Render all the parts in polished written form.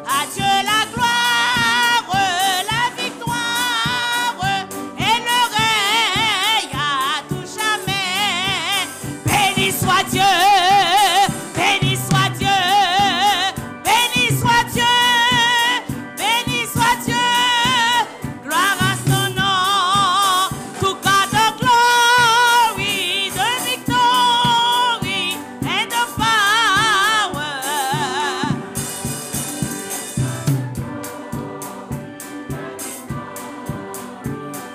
Adieu la gloire, la victoire et le règne à tout jamais. Béni soit Dieu, béni soit Dieu, béni soit Dieu, béni soit Dieu. Gloire à son nom, to God the glory, the victory and the power.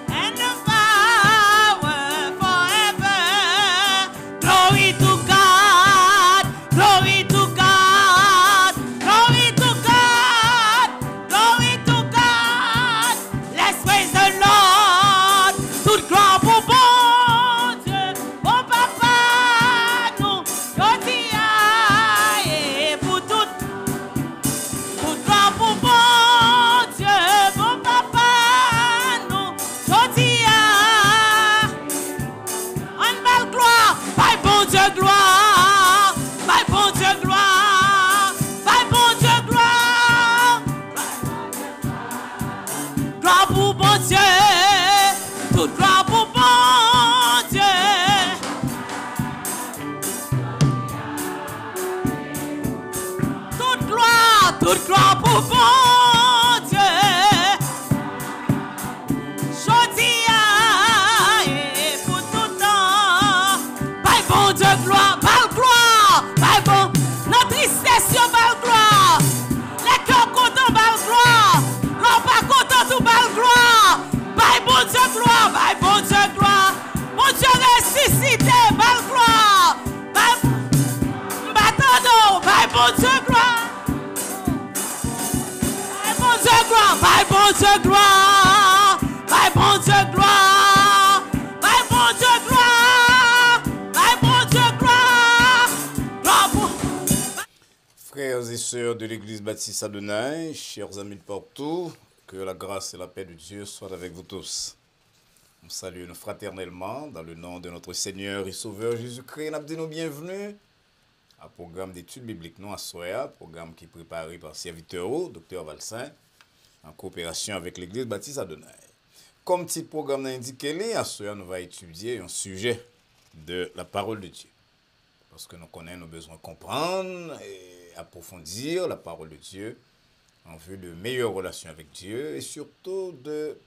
And the power forever. Glory to God, glory to God, glory to God, glory to God. Let's praise the Lord. Toute gloire pour bon Dieu, bon papa, nous, Jodia, et pour toute gloire pour bon Dieu, bon papa, nous, Jodia. En belle gloire, by bon Dieu gloire, by bon Dieu gloire, by bon Dieu gloire. Gloire pour bon Dieu, toute gloire pour bon Dieu. Toute gloire pour bon Dieu. Jodia et pour tout temps. By bon Dieu gloire, by bon. Notre tristesse, by gloire. Les cœurs contents, by gloire. L'on pas content, tout by gloire. By bon Dieu gloire, by bon Dieu gloire. Mon Dieu ressuscité, by gloire. By bon Dieu gloire. By bon Dieu gloire, by bon Dieu gloire, by bon Dieu gloire, by bon Dieu gloire, gloire pour... Frères et sœurs de l'église Baptiste Adonai, chers amis de partout, que la grâce et la paix de Dieu soient avec vous tous. On salue nous fraternellement dans le nom de notre Seigneur et Sauveur Jésus-Christ. Nous disons bienvenue à programme d'études bibliques non à Soya, programme qui est préparé par serviteur Dr Valsin, en coopération avec l'église Baptiste Adonai. Comme petit programme l'a indiqué, à Soya, nous allons étudier un sujet de la parole de Dieu. Parce que nous connaissons nos besoins de comprendre et approfondir la parole de Dieu en vue de meilleures relations avec Dieu et surtout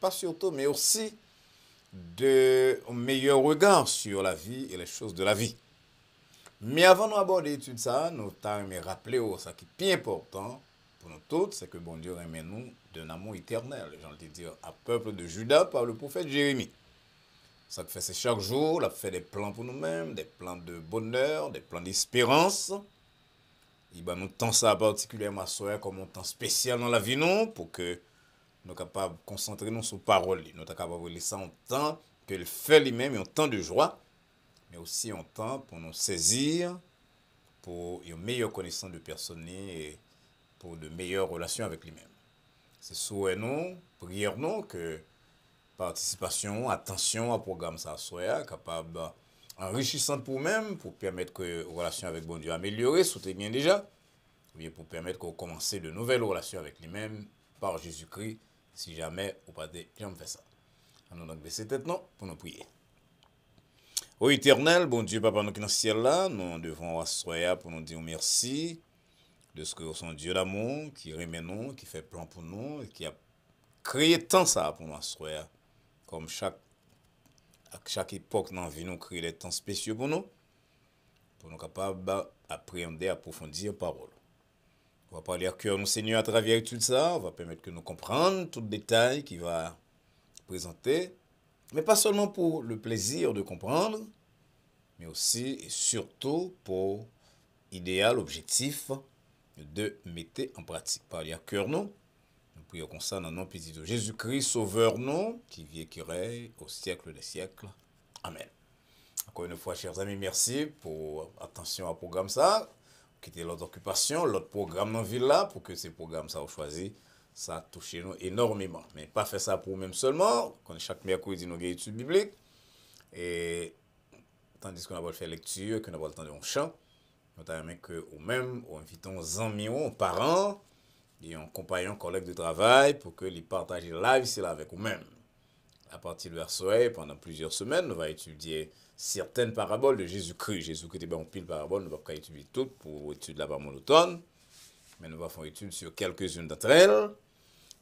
pas surtout, mais aussi de meilleurs regards sur la vie et les choses de la vie. Mais avant d'aborder l'étude ça, nous t'aimerais rappeler ça qui est bien important pour nous tous, c'est que bon Dieu aime nous d'un amour éternel. J'ai envie de dire à peuple de Juda par le prophète Jérémie. Ça que fait c'est chaque jour, il fait des plans pour nous-mêmes, des plans de bonheur, des plans d'espérance. Il va nous temps ça particulièrement soir comme un temps spécial dans la vie nous pour que nous soyons capables de concentrer nous sur parole. Nous sommes capables de laisser un temps que le fait lui-même un temps de joie, mais aussi un temps pour nous saisir pour une meilleure connaissance de personne et pour de meilleures relations avec lui-même. C'est souhait nous, prière nous que participation, attention au programme ça soit capable enrichissante pour nous-mêmes pour permettre que les relations avec bon Dieu améliorées, soutenir bien déjà, ou bien pour permettre qu'on commence de nouvelles relations avec lui-même par Jésus-Christ, si jamais ou pas de jamais fait ça. On donc baisser tête non pour nous prier. Ô éternel, bon Dieu, Papa, nous qui dans le ciel là, nous devons asseoir pour nous dire merci de ce que son Dieu d'amour, qui remet nous, qui fait plan pour nous, et qui a créé tant ça pour nous asseoir. Comme à chaque époque dans la vie, nous créons des temps spéciaux pour nous capables d'appréhender, approfondir la parole. On va parler à cœur nous, Seigneur, à travers tout ça, on va permettre que nous comprenions tout le détail qui va présenter, mais pas seulement pour le plaisir de comprendre, mais aussi et surtout pour idéal, objectif de mettre en pratique. Parler à cœur nous, nous prions comme ça dans le nom petit de Jésus-Christ, Sauveur nous, qui vit et qui règne au siècle des siècles. Amen. Encore une fois, chers amis, merci pour attention au programme ça. Quitter l'autre occupation, l'autre programme dans la ville là, pour que ces programmes ça vous choisi, ça touche nous énormément. Mais pas faire ça pour nous-mêmes seulement, quand chaque mercredi nous avons une étude biblique, et tandis qu'on va faire lecture, qu'on va entendre un chant, nous avons que ou même, ou invitons nos amis, nos parents, et un compagnon, collègue de travail, pour que les partager live ici là avec vous-même. À partir de verset, pendant plusieurs semaines, nous allons étudier certaines paraboles de Jésus-Christ. Jésus-Christ est en pile parabole, nous ne pouvons pas étudier toutes pour étudier là-bas monotone, mais nous allons faire une étude sur quelques-unes d'entre elles.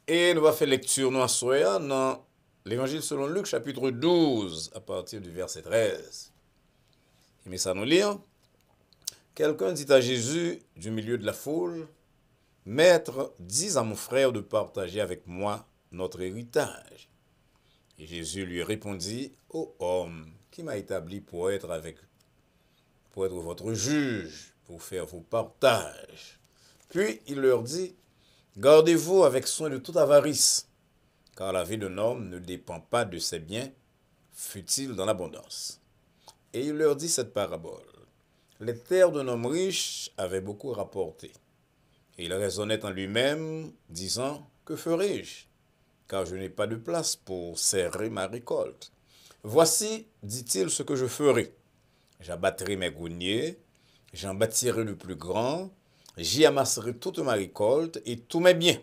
Et nous allons faire lecture dans l'Évangile selon Luc, chapitre 12, à partir du verset 13. Et ça nous lire. Quelqu'un dit à Jésus, du milieu de la foule, « Maître, dis à mon frère de partager avec moi notre héritage. » Et Jésus lui répondit, « Ô homme, qui m'a établi pour être votre juge, pour faire vos partages. » Puis il leur dit, « Gardez-vous avec soin de toute avarice, car la vie d'un homme ne dépend pas de ses biens, fut-il dans l'abondance. » Et il leur dit cette parabole. Les terres d'un homme riche avaient beaucoup rapporté. Et il raisonnait en lui-même, disant, « Que ferai-je? Car je n'ai pas de place pour serrer ma récolte. Voici, dit-il, ce que je ferai. J'abattrai mes greniers, j'en bâtirai le plus grand, j'y amasserai toute ma récolte et tous mes biens.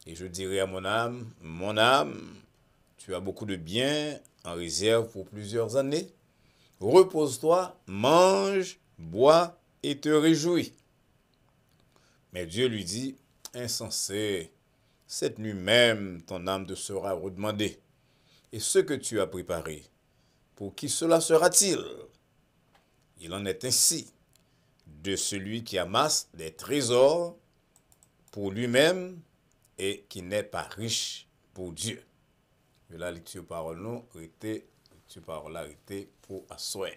Et je dirai à mon âme, tu as beaucoup de biens en réserve pour plusieurs années. Repose-toi, mange, bois et te réjouis. Mais Dieu lui dit, insensé, cette nuit même ton âme te sera redemandée. Et ce que tu as préparé, pour qui cela sera-t-il? Il en est ainsi de celui qui amasse des trésors pour lui-même et qui n'est pas riche pour Dieu. Et la lecture parole nous était pour asseoir.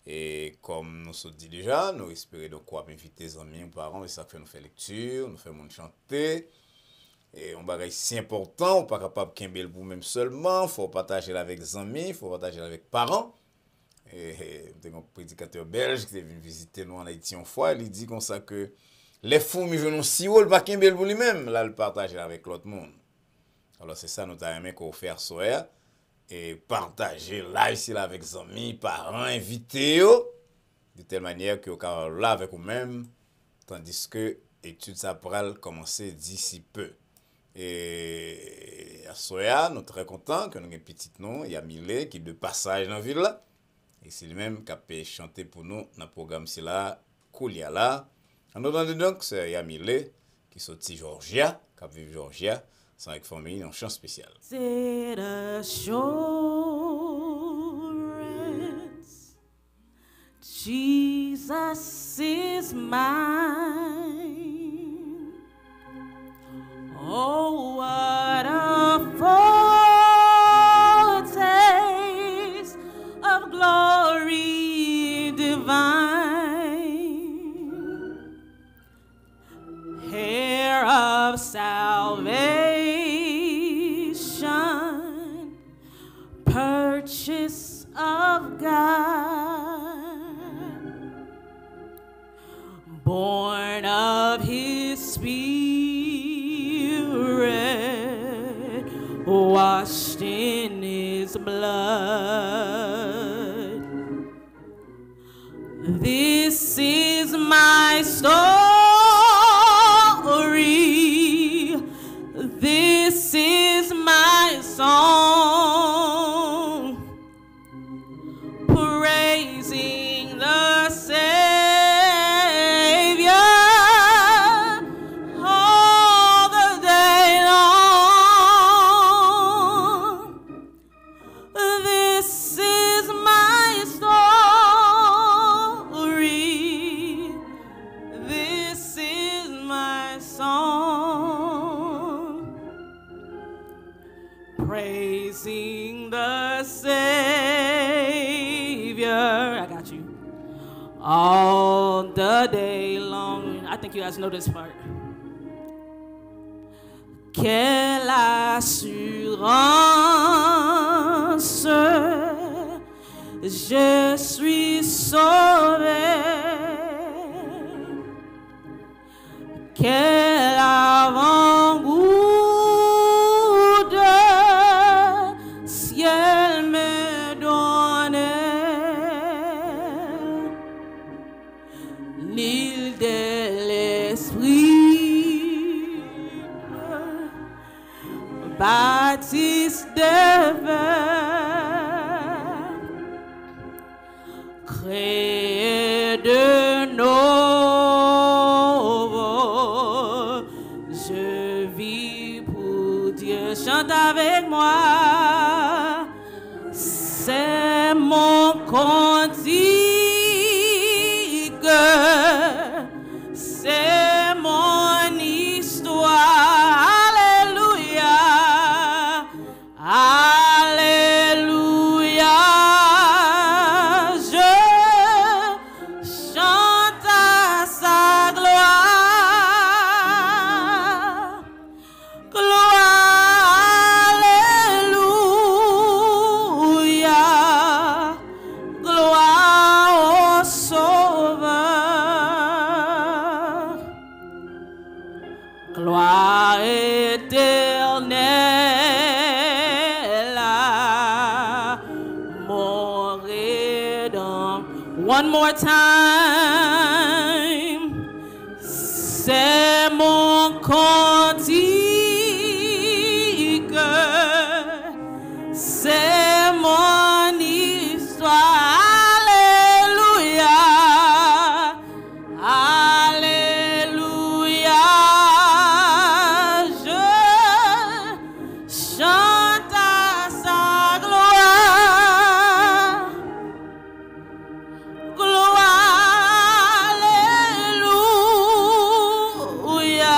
Et comme nous sommes dit déjà, nous espérons de quoi inviter les amis, les parents, et ça fait nous faire lecture, nous fait monde chanter. Et on bagage si important, on pas capable de pour même seulement, faut partager avec les amis, faut partager avec les parents. Et un prédicateur belge qui est venu visiter nous en Haïti une fois, il dit comme ça que les fourmis viennent si haut, pas Kimbel pour lui-même, là le partager avec l'autre monde. Alors c'est ça nous avons aimé qu'on fait soir et partager là ici là avec les amis, parents, invités de telle manière que on là avec vous-même, tandis que l'étude ça pourra commencer d'ici peu. Et à Soya, nous sommes très contents que nous ayons un petit nom, il y a Milé qui est de passage dans la ville là. Et c'est lui-même qui a pu chanter pour nous dans le programme là, Koulia là. En attendant donc, c'est Yamile qui sorti Georgia, qui vit Georgia, sans avec famille en chant spécial. C'est assurance, Jesus is mine. Oh, what a foretaste of glory divine, heir of salvation, purchase of God, born of His Spirit, washed in His blood. This is my story. This is my song, praising the Savior all the day long. This is my story. This is my song, praising the Savior. I got you. All the day long. I think you guys know this part. Quelle assurance, je suis sauvé. Quel avant-goût de ciel me donnait, l'île de l'esprit bâtisse de verre, créé de nouveau, je vis pour Dieu. Chante avec moi, c'est mon cantique, c'est mon histoire. Alléluia, alléluia, je chante à sa gloire. Gloire, alléluia, gloire au Sauveur, gloire éternelle à mon Rédempteur. One more time, c'est mon cantique, c'est mon histoire. Alléluia, alléluia, je chante à sa gloire. Gloire, alléluia,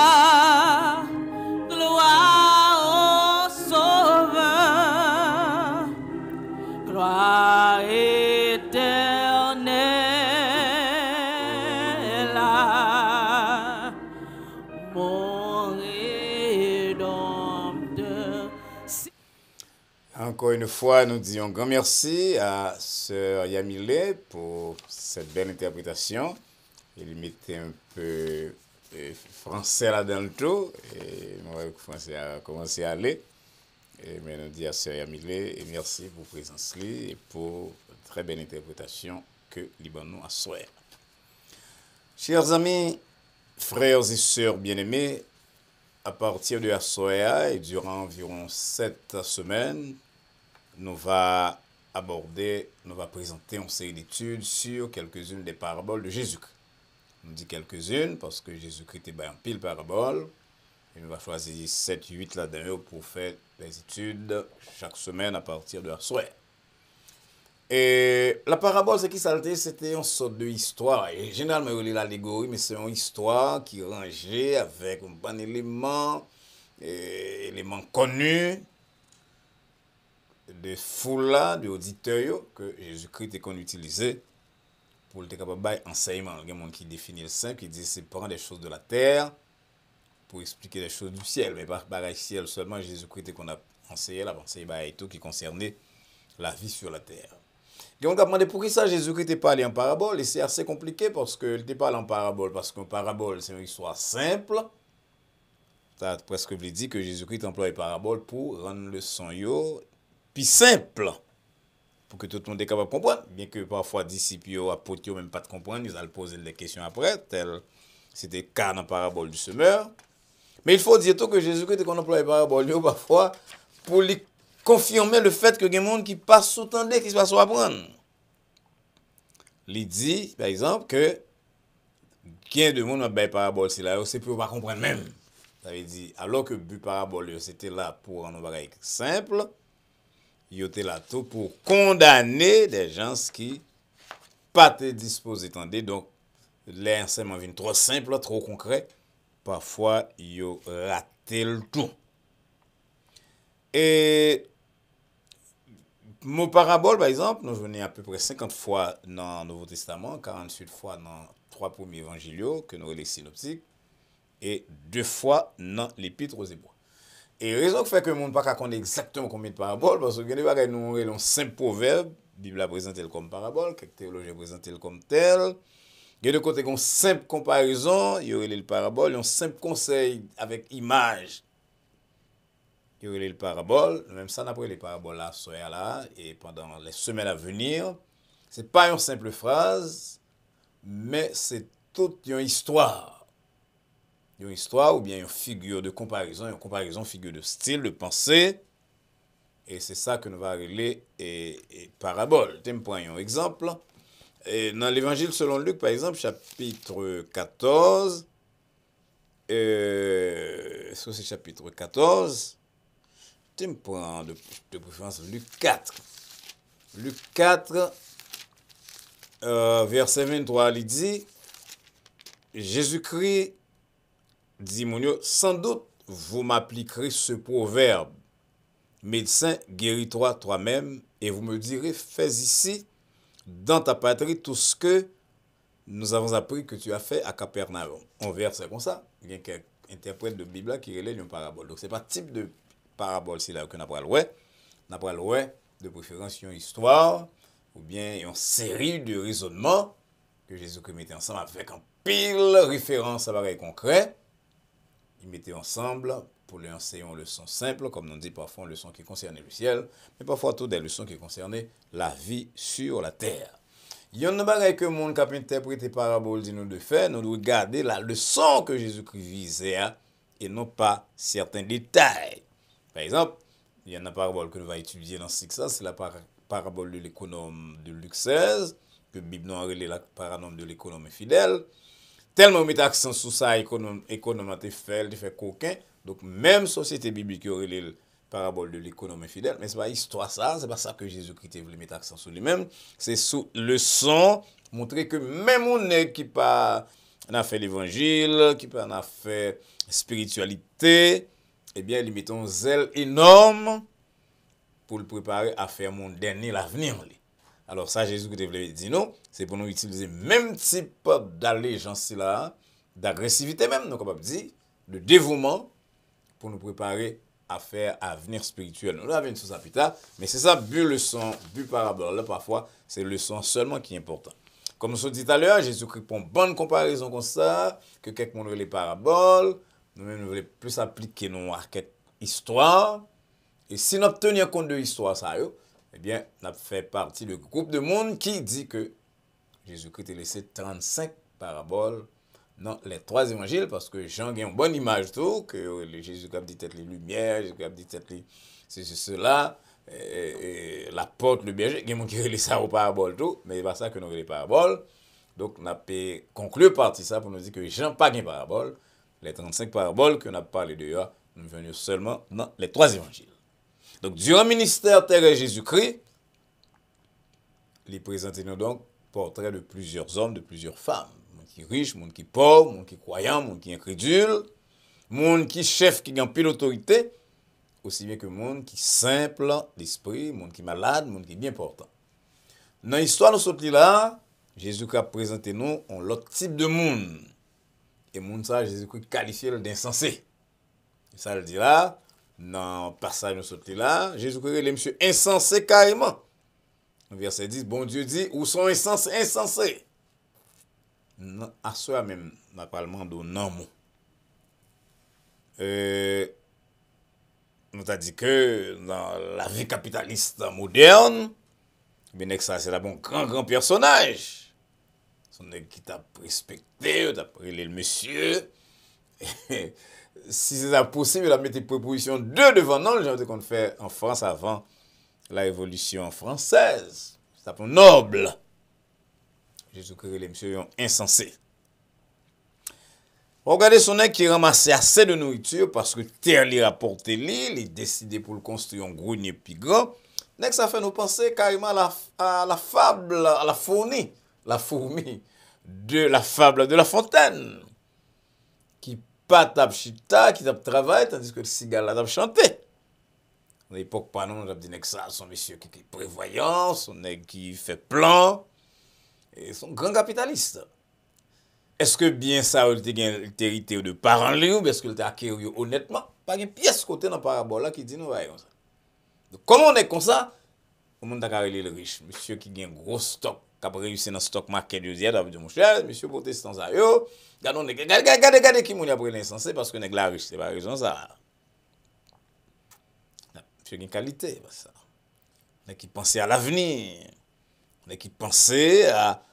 gloire au Sauveur, gloire éternelle à mon Rédempteur. Encore une fois, nous disons grand merci à Sœur Yamile pour cette belle interprétation. Il mettait un peu français là dans le tout, et moi, le français a commencé à aller. Mais nous disons à Sœur Yamile, et merci pour la présence et pour une très belle interprétation que Libanon a souhaité. Chers amis, frères et sœurs bien-aimés, à partir de la Soya et durant environ 7 semaines, nous va présenter une série d'études sur quelques-unes des paraboles de Jésus-Christ. On dit quelques-unes parce que Jésus-Christ est en pile parabole. Et nous va choisir 7-8 là-dedans pour faire les études chaque semaine à partir de la Soya. Et la parabole, c'est qui s'alté, c'était une sorte de histoire. Et généralement, il y a l'allégorie, mais c'est une histoire qui est rangée avec un bon élément connus de foule d'auditeurs que Jésus-Christ est utilisé pour être capable d'enseignement. Il y a des gens qui définissent le saint, qui disent c'est prendre des choses de la terre pour expliquer les choses du ciel. Mais pas le ciel seulement, Jésus-Christ qu'on a enseigné, là, et tout qui concernait la vie sur la terre. Et on a demandé pour qui ça Jésus-Christ n'est pas allé en parabole, et c'est assez compliqué parce qu'il n'était pas allé en parabole, parce qu'une parabole c'est une histoire simple. Ça a presque dit que Jésus-Christ emploie les paraboles pour rendre le son puis simple, pour que tout le monde est capable de comprendre, bien que parfois disciples ou apôtres même pas de comprendre, ils allaient poser des questions après, tel c'était le cas dans la parabole du semeur. Mais il faut dire tout que Jésus-Christ qu'on emploie les paraboles parfois pour lui confirmer le fait que il y a des gens qui passent sous tendez, qui se passent apprendre. Il dit, par exemple, que bien de monde dans les paraboles, c'est pour pas comprendre même. Ça veut dire, alors que le but parabole, c'était là pour rendre un simple, il était là tout pour condamner des gens qui pas te disposés. Donc, les enseignements viennent trop simples, trop concrets. Parfois, ils ont raté le tout. Et mon parabole, par exemple, nous venons à peu près 50 fois dans le Nouveau Testament, 48 fois dans 3 premiers évangiles que nous les synoptiques, et 2 fois dans l'Épître aux Hébreux. Et raison qui fait que le monde ne peut pas connaître exactement combien de paraboles, parce que nous avons un simple proverbe, la Bible a présenté comme parabole, quelques théologiens présenté comme tel. Il y a de côté une simple comparaison, il y aurait le parabole, un simple conseil avec image. Il y aurait le parabole, même ça après les paraboles là, et pendant les semaines à venir, ce n'est pas une simple phrase, mais c'est toute une histoire. une histoire ou bien une figure de comparaison, une comparaison figure de style, de pensée. Et c'est ça que nous va régler et parabole. Je prends un exemple. Et dans l'évangile selon Luc, par exemple, chapitre 14, ça c'est chapitre 14, je prends de préférence Luc 4. Luc 4, verset 23, il dit, Jésus-Christ dit, sans doute, vous m'appliquerez ce proverbe. Médecin, guéris-toi toi-même, et vous me direz, fais ici, dans ta patrie, tout ce que nous avons appris que tu as fait à Capernaum. On verse comme ça. Il y a quelqu'un interprète de Bible qui relève une parabole. Donc, ce n'est pas type de parabole c'est là que nous avons le on a le de préférence une histoire, ou bien une série de raisonnements que Jésus-Christ mettait ensemble avec un pile référence à pareil concret. Il mettait ensemble pour lui enseigner une leçon simple, comme on dit parfois une leçon qui concernait le ciel, mais parfois toutes des leçons qui concernaient la vie sur la terre. Il y a une bagaille que le monde qui a interprété parabole dit nous de faire, nous devons garder la leçon que Jésus-Christ visait et non pas certains détails. Par exemple, il y a une parabole que nous allons étudier dans ce ça, c'est la parabole de l'économe de Luc 16, que la Bible nous a relé la parabole de l'économe fidèle. Tellement on met accent sur ça, économe a fait coquin. Donc, même société biblique aurait les paraboles de l'économe fidèle, mais ce n'est pas histoire ça, c'est pas ça que Jésus-Christ voulait mettre accent sur lui-même. C'est sous leçon, montrer que même on est qui pas n'a fait l'évangile, qui pas n'a fait spiritualité, eh bien, il met un zèle énorme pour le préparer à faire mon dernier l'avenir. Alors ça, Jésus-Christ voulait dire non, c'est pour nous utiliser même type d'allégeance là, d'agressivité même, nous capable dire, de dévouement, pour nous préparer à faire avenir spirituel. Nous avons une sous plus tard, mais c'est ça, but leçon, but parabole, là, parfois, c'est leçon seulement qui est important. Comme je dit tout à l'heure, Jésus-Christ prend une bonne comparaison comme ça, que quelques monde les paraboles, nous-mêmes, nous voulons plus appliquer nos histoire. Et si nous tenons compte de l'histoire, ça, eh bien, nous fait partie du groupe de monde qui dit que Jésus-Christ a laissé 35 paraboles dans les 3 évangiles, parce que Jean a une bonne image tout, que Jésus a dit peut-être les lumières, Jésus a dit peut-être les ceci, cela, la porte, le berger, il y a des gens qui relèvent ça aux paraboles tout, mais c'est pas ça que nous les paraboles. Donc, on a conclu partie ça pour nous dire que Jean n'a pas de parabole. Les 35 paraboles que nous avons parlé de nous venons seulement dans les 3 évangiles. Donc, durant le ministère terrestre Jésus-Christ, il présente nous donc portrait de plusieurs hommes, de plusieurs femmes. Monde qui riche, monde qui pauvre, monde qui croyant, monde qui incrédule, monde qui chef, qui a pile autorité, aussi bien que monde qui simple d'esprit, monde qui malade, monde qui bien portant. Dans l'histoire de ce là, Jésus-Christ a présenté nous l'autre type de monde. Et monde ça, Jésus-Christ qualifié d'insensé. Ça le dit là, dans le passage de ce là, Jésus-Christ est monsieur insensé carrément. Verset 10, bon Dieu dit, où sont insensés? À soi même, n'a pas le monde de non mot. Nous a dit que dans la vie capitaliste moderne, bien ça c'est un grand personnage. Son qui t'a respecté, t'a pris le monsieur. Si c'est possible, il a mis des propositions de devant non, le genre qu'on fait en France avant la Révolution française. C'est un noble. Jésus-Christ, les messieurs, insensés. Regardez son nègre qui ramassait assez de nourriture parce que terre lui rapportait l'île, il décidé pour le construire un grenier plus grand. Nègre, ça fait nous penser carrément à la fable, à la fourmi de la fable de La Fontaine. Qui pas tape chita, qui tape travail, tandis que le cigare la tape chanter. À l'époque, pas non, on a dit que ça, son monsieur qui est prévoyant, son nègre qui fait plan, et son grand capitaliste. Est-ce que bien ça, il a hérité de parents ou est-ce qu'il a acquis honnêtement? Pas une pièce côté dans la parabole là qui dit nous voyons comme ça. Donc, comment on est comme ça? On monde a le riche, monsieur qui a un gros stock, qui a réussi dans le stock market de Dieu, mon cher, monsieur protestant ça yo, regardez qui moun a pris l'insensé parce que nèg la riche, c'est pas raison ça. Monsieur une qualité ça. Nèg qui pensait à l'avenir, nèg qui pensait à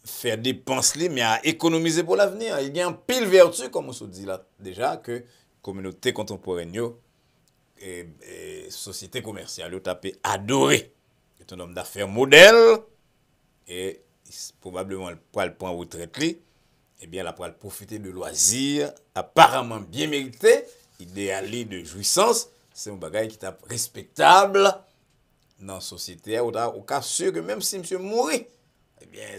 faire dépenser, mais à économiser pour l'avenir. Il y a un pile vertu, comme on se dit là déjà, que communauté contemporaine et société commerciale, ont tapé adoré. C'est un homme d'affaires modèle et probablement pour le point retraite, eh bien, là, pour profiter de loisirs apparemment bien mérités, idéalisés de jouissance, c'est un bagage qui est respectable dans la société. Au cas sûr que même si monsieur mourit, eh bien,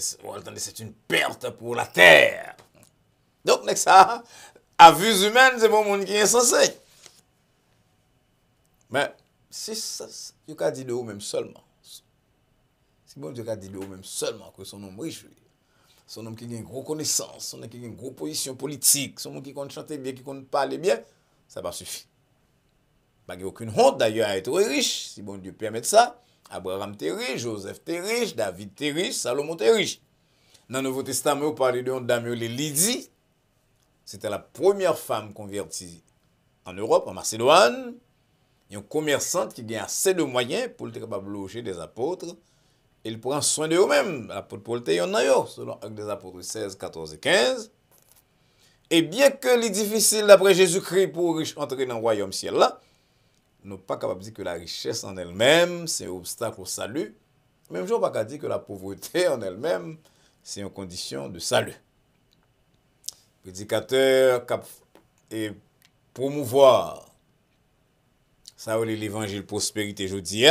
c'est une perte pour la terre. Donc, ça, à vue humaine, c'est bon monde qui est insensé. Mais, si ça, il a dit de vous-même seulement. Si bon Dieu a dit de vous-même seulement que son homme riche, son homme qui a une grosse connaissance, son homme qui a une grosse position politique, son homme qui compte chanter bien, qui compte parler bien, ça va suffire. Il n'y a aucune honte d'ailleurs à être riche, si bon Dieu permet ça. Abraham était riche, Joseph était riche, David était riche, Salomon était riche. Dans le Nouveau Testament, on parle de dame Lydie. C'était la première femme convertie en Europe, en Macédoine. Une commerçante qui a assez de moyens pour être capable de loger des apôtres. Il prend soin de eux-mêmes. L'apôtre Paul était en ailleurs, selon Actes des Apôtres 16, 14 et 15. Et bien que c'est difficile d'après Jésus-Christ pour entrer dans le royaume ciel là, nous ne sommes pas capables de dire que la richesse en elle-même, c'est un obstacle au salut. Même je ne pas dire que la pauvreté en elle-même, c'est une condition de salut. Prédicateur et promouvoir ça l'évangile prospérité jeudi,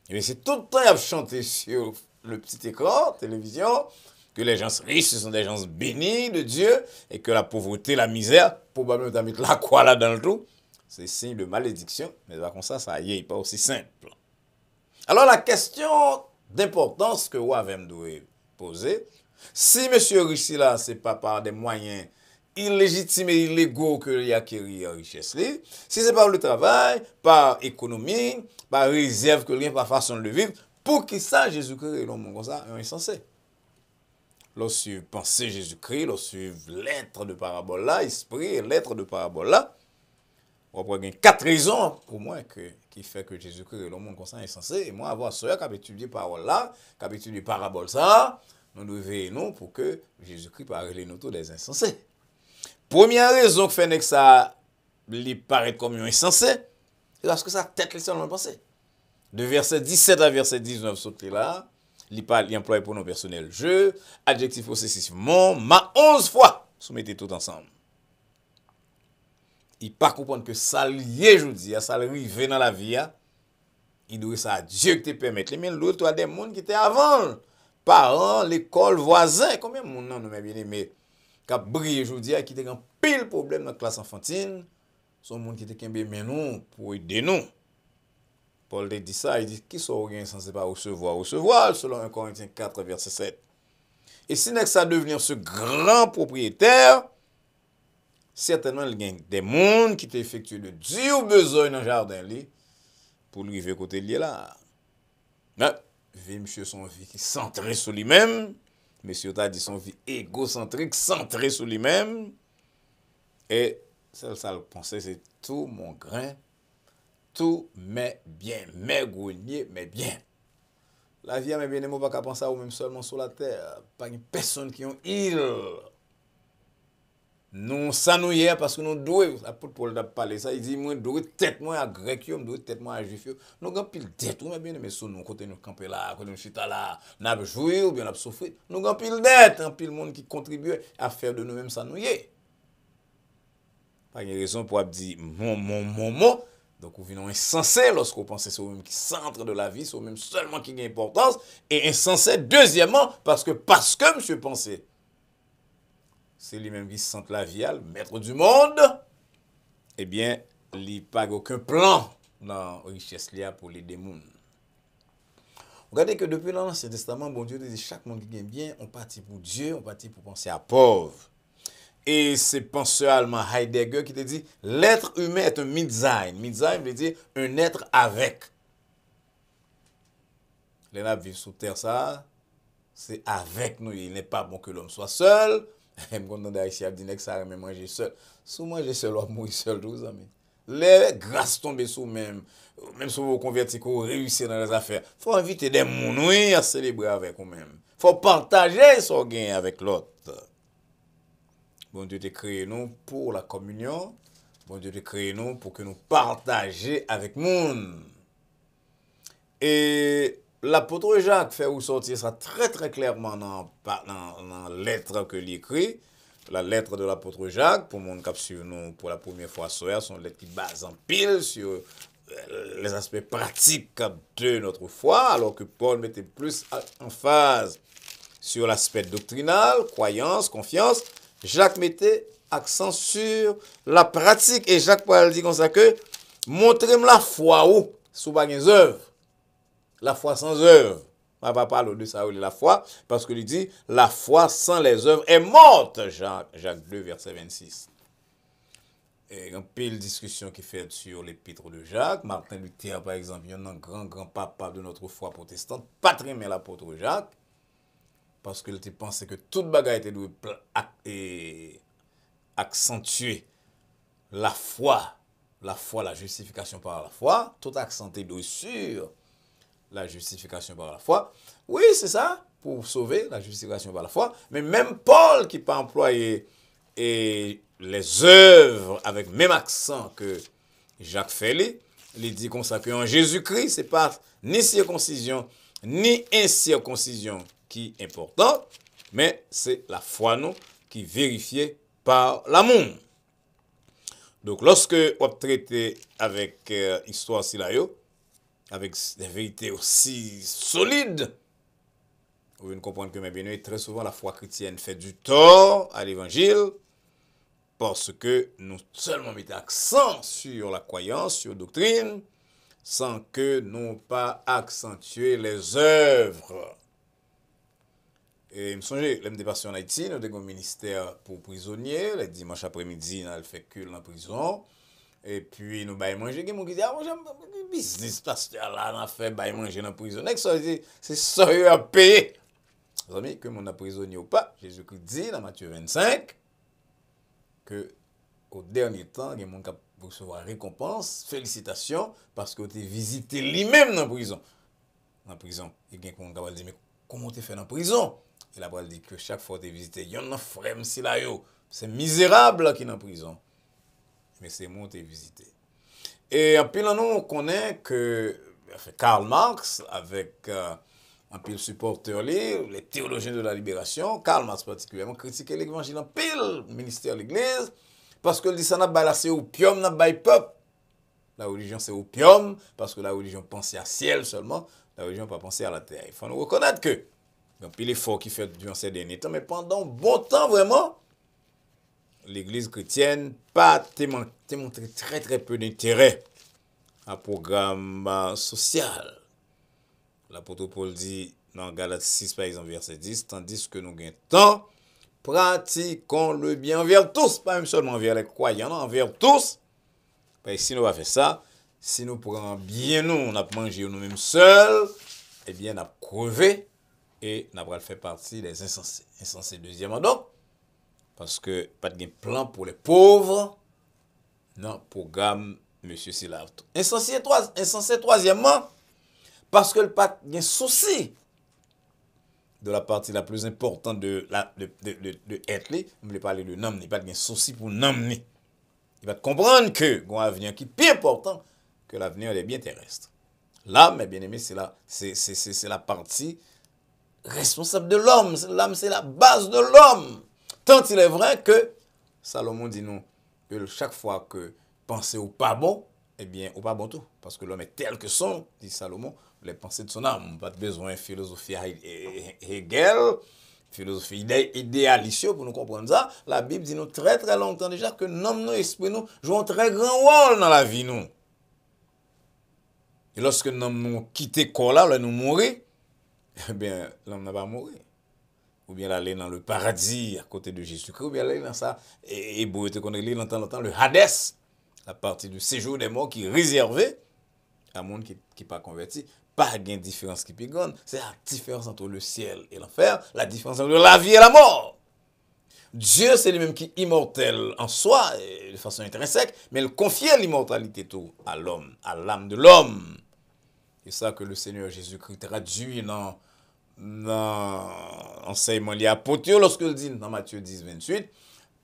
et c'est tout le temps à chanter sur le petit écran, télévision, que les gens riches, ce sont des gens bénis de Dieu, et que la pauvreté, la misère, probablement à mettre la croix là dans le tout, c'est signe de malédiction, mais comme ça y est pas aussi simple. Alors la question d'importance que Wavem doit poser, si monsieur riche là, c'est pas par des moyens illégitimes et illégaux que il acquérir la richesse, si c'est par le travail, par économie, par réserve que rien, par façon de vivre, pour qui ça Jésus-Christ est l'homme comme ça, est insensé. Lorsque pensez Jésus-Christ, lorsque l'être de parabole là, esprit et l'être de parabole là, on va prendre 4 raisons au moins qui fait que Jésus-Christ est l'homme comme ça insensé. Et moi, avoir ceux qui ont étudié parole là, qui ont étudié parabole ça, nous devons veiller nous pour que Jésus-Christ parle nous tous des insensés. Première raison qui fait que ça lui paraît comme un insensé, c'est parce que sa tête est seulement pensée. De verset 17 à verset 19, sauté là, il emploie pour nos personnels je, adjectif possessif mon, ma 11 fois, soumettez tout ensemble. Il pas comprendre que ça lié, je dis, ça arrive dans la vie, il doit ça à Dieu qui te permet. Les mêmes l'autre, toi des monde qui étaient avant, parents, l'école, voisins, combien de monde non, nous bien aimé, qui a brillé, je dis, qui était un pile problème dans la classe enfantine, son monde qui était bien nous pour aider nous. Paul dit ça, il dit, qui sont rien censé pas recevoir, selon 1 Corinthiens 4, verset 7. Et si n'est que ça devenir ce grand propriétaire, certainement, il y a des mondes qui t'effectuent de dur besoin dans le jardin pour lui vivre côté lié là. Mais, vie, monsieur, son vie qui centrée sur lui-même. Monsieur t'a dit son vie égocentrique, centrée sur lui-même. Et ça le pensée, c'est tout mon grain, tout mes biens, mes greniers, mes biens. La vie, mes bien-aimés, pas penser à ou même seulement sur la terre. Pas une personne qui ont île. Nous, ça nous y est parce que nous devons, l'apôtre Paul a parlé ça, il dit, moi, je dois tête moi à grec, je dois tête moi à juif. Nous avons pile dette, nous bien aimé sur nous, côté nous camper là, côté nous chita là, nous avons joué ou bien nous avons souffert. Nous avons pile dette, pile monde qui contribue à faire de nous-mêmes ça nous y est. Pas une raison pour dire mon. Donc, vous venez insensé lorsqu'on pense sur vous-même qui centre de la vie, sur vous-même seulement qui a importance, et insensé, deuxièmement, parce que monsieur pensait. C'est lui-même qui sent la vie, le maître du monde, eh bien, il n'a pas aucun plan dans la richesse pour les démons. Regardez que depuis l'Ancien Testament, bon Dieu dit chaque monde qui gagne bien, on partit pour Dieu, on partit pour penser à pauvre. Et c'est penseur allemand Heidegger qui te dit l'être humain est un Mitsein. Mitsein veut dire un être avec. Les nappes vivent sous terre, ça, c'est avec nous. Il n'est pas bon que l'homme soit seul. Je me contente d'Haïti, je dis que ça même manger seul. Si manger seul, on mourir seul, tous amis. Les grâces tombent sur même si vous convertissez, vous réussissez dans les affaires. Il faut inviter des gens à célébrer avec vous-même. faut partager son gain avec l'autre. Bon Dieu t'a créé nous pour la communion. Bon Dieu t'a créé nous pour que nous partagions avec monde. Et l'apôtre Jacques fait ressortir ça très très clairement dans la lettre que l'écrit. La lettre de l'apôtre Jacques, pour mon cap sur nous pour la première fois soir, sont lettres qui basent en pile sur les aspects pratiques de notre foi, alors que Paul mettait plus en phase sur l'aspect doctrinal, croyance, confiance. Jacques mettait accent sur la pratique. Et Jacques Paul dit comme ça que montrez-moi la foi où, sous pas des œuvres. La foi sans œuvre. On va pas parler de ça, la foi, parce qu'il dit, la foi sans les œuvres est morte, Jacques 2, verset 26. Et il y a une pile discussion qui fait sur l'épître de Jacques. Martin Luther, par exemple, il y a un grand papa de notre foi protestante, pas très mais l'apôtre Jacques, parce qu'il pensait que toute bagaille était dû accentuer la foi, la justification par la foi, tout accentué sur la justification par la foi. Oui, c'est ça, pour sauver la justification par la foi. Mais même Paul, qui peut employer les œuvres avec même accent que Jacques Félix, il dit comme ça qu'en Jésus-Christ, c'est pas ni circoncision, ni incirconcision qui est importante, mais c'est la foi nous qui est vérifiée par l'amour. Donc, lorsque on traite avec histoire si là, avec des vérités aussi solides, vous devez comprendre que, mes bien-aimés, très souvent, la foi chrétienne fait du tort à l'évangile parce que nous seulement mettons accent sur la croyance, sur la doctrine, sans que nous pas accentuer les œuvres. Et je me souviens, l'homme des passions en Haïti, nous avons un ministère pour prisonniers, les dimanches après-midi, nous fait culte en prison. Et puis, nous baillons manger. Il y a des gens qui disent, ah, moi, j'aime le business, pasteur, là, on a fait bailler manger dans la prison. C'est sérieux à payer. Vous savez que mon prisonnier ou pas, Jésus-Christ dit dans Matthieu 25 que au dernier temps, il y a des gens qui vont recevoir récompense, félicitations, parce que tu as visité lui-même dans la prison. Dans la prison, il y a des gens qui vont dire, mais comment tu fait dans la prison? Il a dit que chaque fois que tu as visité, il y a un frère, c'est misérable qui est dans la prison. Mais c'est moi qui ai visité. Et en pile, nous, on connaît que Karl Marx, avec un pile supporter, les théologiens de la libération, Karl Marx particulièrement, critiquait l'évangile en pile, le ministère de l'Église, parce que dit ça n'a pas c'est opium, n'a pas peuple. La religion, c'est opium, parce que la religion pensait à ciel seulement, la religion pas penser à la terre. Il faut nous reconnaître que, il y a un pile effort qui fait durant ces derniers temps, mais pendant bon temps, vraiment, l'Église chrétienne pas montré très très peu d'intérêt à programme social. L'apôtre Paul dit dans Galates 6 par exemple verset 10, tandis que nous gagnons temps, pratiquons le bien envers tous, pas même seulement envers les croyants, non, envers tous. Parce que si nous va faire ça, si nous prenons bien nous, on a mangé nous-mêmes seuls, eh bien on a crevé et on a fait partie des insensés. Insensés deuxièmement donc, parce que pas de plan pour les pauvres, non, programme M. Silav. Insensé troisièmement, parce que le pas de souci de la partie la plus importante de être, on ne parler de nom, il pas de souci pour nom. Il va comprendre que un avenir qui est plus important que l'avenir des biens terrestres. Là, mes bien-aimés, c'est la partie responsable de l'homme. L'âme, c'est la base de l'homme. Tant il est vrai que Salomon dit nous que chaque fois que penser au pas bon, eh bien, au pas bon tout. Parce que l'homme est tel que sont, dit Salomon, les pensées de son âme. Pas besoin de philosophie Hegel, philosophie idéaliste pour nous comprendre ça. La Bible dit nous très très longtemps déjà que l'homme, nous, esprit, nous jouent un très grand rôle dans la vie, nous. Et lorsque l'homme nous quitte le corps là, nous mourir, eh bien, l'homme n'a pas mourir. Ou bien aller dans le paradis à côté de Jésus-Christ, ou bien aller dans ça, et vous connaissez longtemps, le Hadès, la partie du séjour des morts qui est réservée à monde qui n'est pas converti. Pas de différence qui est grande, c'est la différence entre le ciel et l'enfer, la différence entre la vie et la mort. Dieu, c'est lui-même qui est immortel en soi, de façon intrinsèque, mais il confie l'immortalité tout à l'homme, à l'âme de l'homme. C'est ça que le Seigneur Jésus-Christ traduit dans dans l'enseignement lié à Potio, lorsque il dit dans Matthieu 10, 28,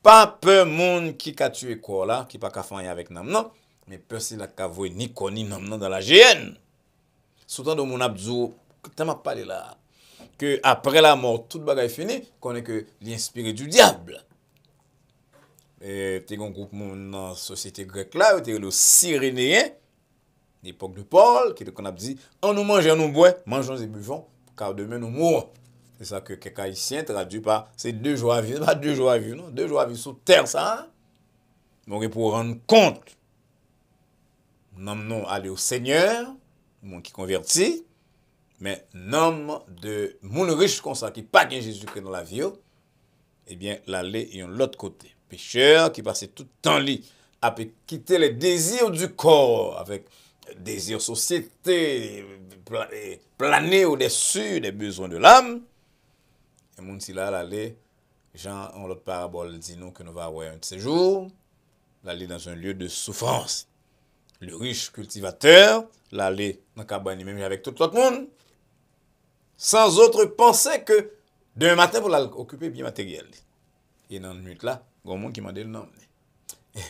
pas peu monde qui a tué quoi là, qui pas qu'à faire avec nam non, mais peu c'est la qu'a voé ni koni nam non dans la GN. Soutant de mon abdou, tu m'as parlé là, que après la mort, toute bagaille fini, qu'on est que l'inspiré du diable. Et t'es un groupe dans la société grecque là, t'es le Cyrénéen, l'époque de Paul, qui qu'on a dit, on nous mange, on nous boit, mangeons et buvons, car demain nous mourrons. C'est ça que quelques haïtiens traduit par, c'est 2 jours à vivre, pas 2 jours à vivre, non, 2 jours à vivre sur terre, ça. Hein? Donc pour rendre compte, nous allons aller au Seigneur, mon qui convertit, mais nom de moun riche comme ça, qui pas gain Jésus-Christ dans la vie, eh bien, l'aller et l'autre côté. Pécheur qui passait tout le temps li, a quitter les désirs du corps, avec désirs société, planer au-dessus des besoins de l'âme. Et moun si là, l'aller, Jean, en l'autre parabole, dit nous que nous va avoir un de ces jours, l'aller dans un lieu de souffrance. Le riche cultivateur, l'aller dans la cabane, même avec tout l'autre monde, sans autre pensée que d'un matin pour l'occuper bien matériel. Et dans la nuit là, il y a un monde qui m'a dit le nom.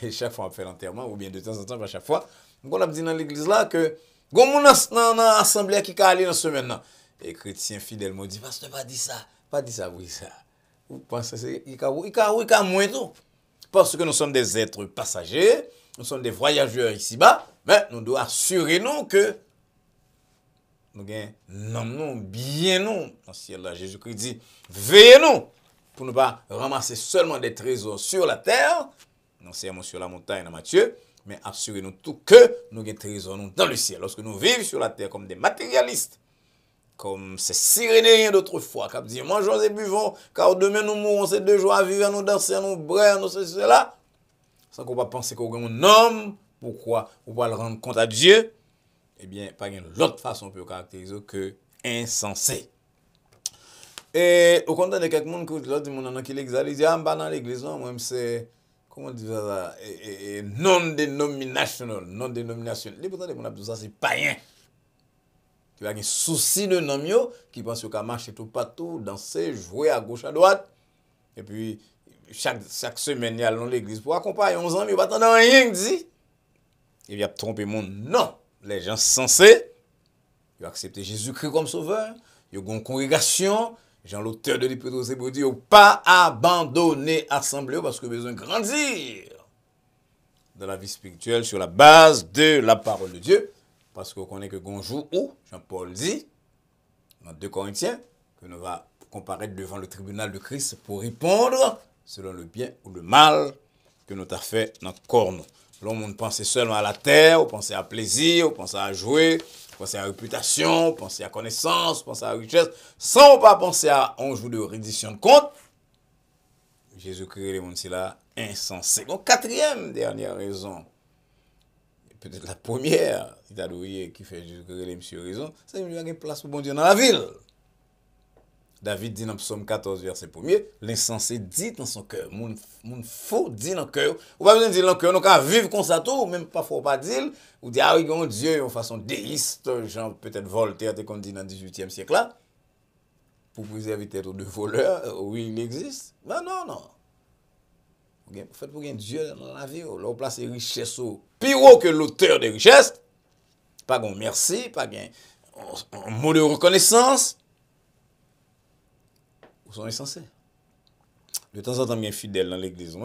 Et chaque fois on fait l'enterrement, ou bien de temps en temps, à chaque fois, on a dit dans l'église là que il y a un monde dans l'assemblée qui a allé dans ce semaine. Et chrétien fidèle m'a dit, pasteur, pas dit ça, oui ça. Vous pensez qu'il y a moins tout. Parce que nous sommes des êtres passagers, nous sommes des voyageurs ici-bas, mais nous devons assurer nous que nous gagnons bien nous dans le ciel là. Jésus-Christ dit, veillez-nous pour ne pas ramasser seulement des trésors sur la terre, non seulement sur la montagne dans Matthieu, mais assurez-nous tout que nous gagnons des trésors dans le ciel. Lorsque nous vivons sur la terre comme des matérialistes, comme ces Cyrénéens d'autrefois, qui disent, mangeons et buvons, car demain nous mourrons, c'est 2 jours à vivre, nous danser, nous briller, nous cela, sans qu'on va penser qu'on est un homme, pourquoi on va le rendre compte à Dieu, eh bien, pas une autre façon pour caractériser que insensé. Et au contraire de quelqu'un qui l'exalte, il dit, ah, dans l'église, moi, c'est, comment dire ça, non-dénominationnel. Les pourtant, ça, c'est païen. Qui a un souci de nom, qui pense qu'il marcher tout partout, danser, jouer à gauche, à droite. Et puis, chaque semaine, il y a dans l'église pour accompagner 11 ans, mais il va pas rien dit. Il a trompé mon non. Les gens sensés, ils ont accepté Jésus-Christ comme sauveur, ils ont une congrégation, Jean l'auteur de l'Épître aux Hébreux dit, ils n'ont pas abandonné l'assemblée parce qu'ils ont besoin de grandir dans la vie spirituelle sur la base de la parole de Dieu. Parce qu'on connaît que jour où, Jean-Paul dit, dans 2 Corinthiens, que nous va comparaître devant le tribunal de Christ pour répondre selon le bien ou le mal que nous avons fait dans le corps. L'homme pense seulement à la terre, on pense à plaisir, on pense à jouer, on pense à réputation, on pense à connaissance, on pense à richesse, sans pas penser à un jour de reddition de compte. Jésus-Christ, les gens là, insensé. Donc, 4e dernière raison, peut-être la première, qui fait Jésus-Christ, les monsieur raison, c'est qu'il y a une place pour bon Dieu dans la ville. David dit dans Psaume 14, verset 1er, l'insensé dit dans son cœur, mon faux dit dans le cœur, ou pas besoin de dire dans le cœur, nous quand vivre comme ça tout, même pas faut pas dire, ou dire, ah oui, mon Dieu, en façon déiste, genre peut-être Voltaire, qu'on dit dans le 18e siècle là, pour préserver peut-être de voleurs, oui, il existe. Ben non. Faites pour qu'il y ait Dieu dans la vie, là, on place les richesses au pire que l'auteur des richesses, pas de merci, pas de mot de reconnaissance. Où sont insensés. De temps en temps, il y a un fidèle dans l'église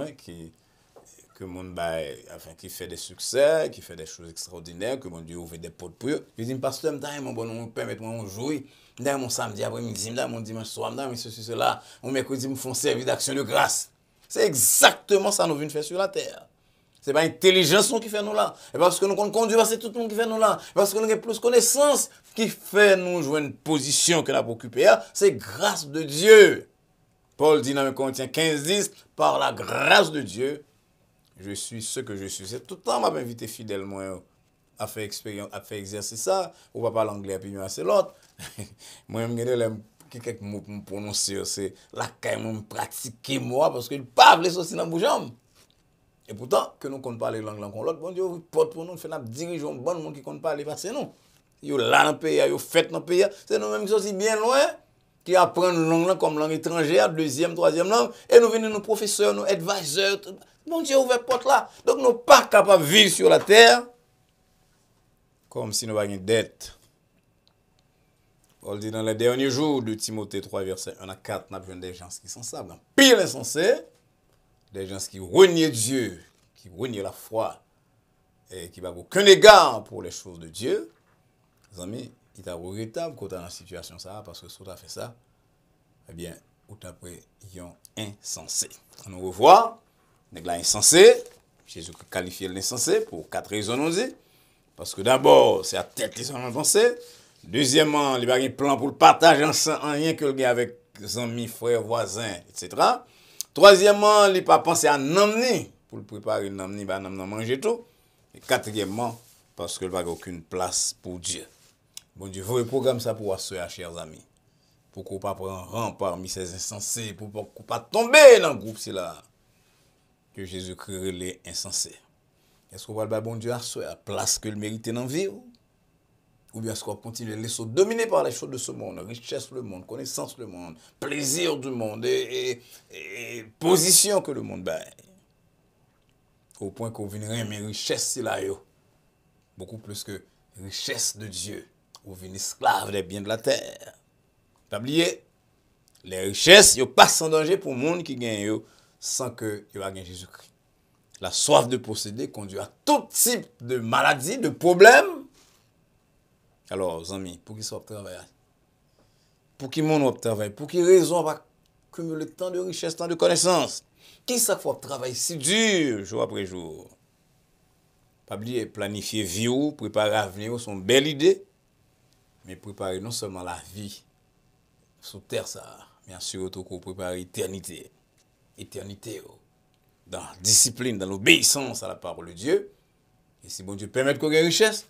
qui fait des succès, qui fait des choses extraordinaires, que mon Dieu ouvre des portes pour eux. Je dis, pasteur, mon bon, permettez-moi de jouer. Mon samedi après-midi, mon dimanche soir, cela, mon mercredi, me font service d'action de grâce. C'est exactement ça que nous venons faire sur la terre. Ce n'est pas l'intelligence qui fait nous là. Et parce que nous conduisons, c'est tout le monde qui fait nous là. Parce que nous avons plus de connaissances qui fait nous jouer une position que nous avons occupée. C'est grâce de Dieu. Paul dit dans 1 Corinthiens 15, 10, par la grâce de Dieu, je suis ce que je suis. C'est tout le temps m'a invité fidèlement à faire expérience, à faire exercer ça. On va parler anglais puis c'est l'autre. Moi, je me quelques mots pour me prononcer. C'est la caille, je pratiquer moi parce que le pape laisse aussi dans la bouche. Et pourtant, que nous comptons parler langue comme l'autre, bon Dieu, vous porte pour nous, fait nous diriger un bon monde qui compte parler, parce que nous. Yo là dans le pays, yo fait dans le pays, c'est nous-mêmes qui sommes bien loin. qui apprennent une langue comme langue étrangère, deuxième, troisième langue, et nous venons nos professeurs, nos advisors. Bon Dieu, ouvert porte là. Donc nous ne sommes pas capables de vivre sur la terre comme si nous avions une dette. Paul dit dans les derniers jours de Timothée 3, verset 1 à 4, nous avons des gens qui sont sables, pire insensés, des gens qui renient Dieu, qui renient la foi, et qui n'ont aucun égard pour les choses de Dieu. Les amis, il est regrettable quand tu es dans la situation ça, parce que si tu as fait ça, eh bien, ou tu as pris un insensé. On nous revoit, les insensé, Jésus qualifie l'insensé pour 4 raisons, nous dit. Parce que d'abord, c'est la tête qui sont insensés. Deuxièmement, il n'y a pas de plan pour le partager en rien que le gars avec ses amis, frères, voisins, etc. Troisièmement, il n'a pas pensé à n'emmener pour le préparer, n'emmener, manger tout. Et quatrièmement, parce qu'il n'y a aucune place pour Dieu. Bon Dieu, vous programme ça pour vous, chers amis. Pour qu'on ne pas prendre rang parmi ces insensés, pour qu'on ne pas tomber dans le groupe, c'est là que Jésus crée les insensés. Est-ce qu'on va le bon Dieu à la place que le mérite dans la vie? Ou bien est-ce qu'on va continuer à laisser dominer par les choses de ce monde, richesse du monde, connaissance du monde, plaisir du monde et position que le monde baille? Au point qu'on vient aimer richesse, c'est là, beaucoup plus que richesse de Dieu. Ou vient esclave des biens de la terre. Pas oublier, les richesses, ils passent en danger pour le monde qui gagne sans que il ait Jésus-Christ. La soif de posséder conduit à tout type de maladies, de problèmes. Alors, amis, pour qui soit travail? Pour qui mon travail? Pour qui raison va cumuler tant de richesses, tant de connaissances? Qui ça faut travailler si dur, jour après jour? Pas oublier, planifier vie ou préparer l'avenir, sont belles idées, mais préparer non seulement la vie sur terre, ça, mais surtout pour préparer l'éternité. Éternité, dans la discipline, dans l'obéissance à la parole de Dieu. Et si bon Dieu permet qu'on ait richesse,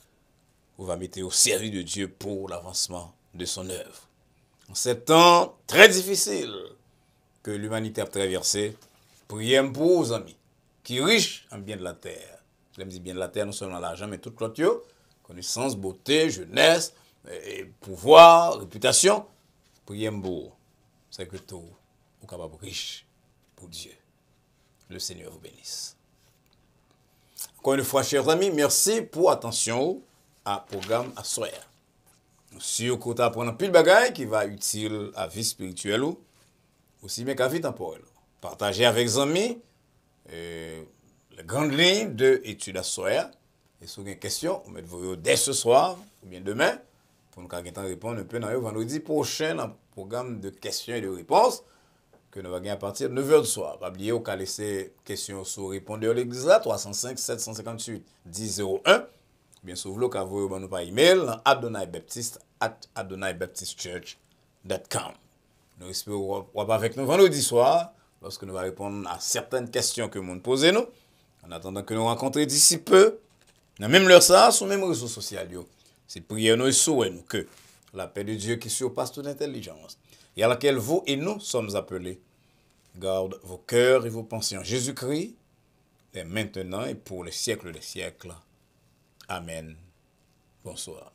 on va mettre au service de Dieu pour l'avancement de son œuvre. En ces temps très difficiles que l'humanité a traversé, priez pour vos amis, qui sont riches en bien de la terre. Je dis bien de la terre, non seulement l'argent, mais toute l'autre, connaissance, beauté, jeunesse, pouvoir, réputation. Priez pour c'est que tout, vous capable riche pour Dieu. Le Seigneur vous bénisse. Encore une fois, chers amis, merci pour attention à programme à soir. Sûr que vous apprenez plus de bagages qui va utile à vie spirituelle ou aussi bien qu'à vie temporelle. Partagez avec les amis les grandes lignes de études à soir. Et si vous avez une question, vous mettez vous dès ce soir ou bien demain pour nous répondre un peu dans le vendredi prochain dans le programme de questions et de réponses que nous allons gagner à partir de 9h du soir. Pas oublier, vous allez laisser questions sur répondeur de l'église là, 305 758 1001. Bien sûr, vous pouvez vous envoyer par email à adonaibaptistchurch.com. Nous espérons vous avec nous vendredi soir lorsque nous allons répondre à certaines questions que vous nous posez nous. En attendant que nous rencontrions d'ici peu, dans même l'heure ça, sur les mêmes réseaux sociaux. C'est prier nous et souhait nous que la paix de Dieu qui surpasse toute intelligence et à laquelle vous et nous sommes appelés, garde vos cœurs et vos pensées en Jésus-Christ, et maintenant et pour les siècles des siècles. Amen. Bonsoir.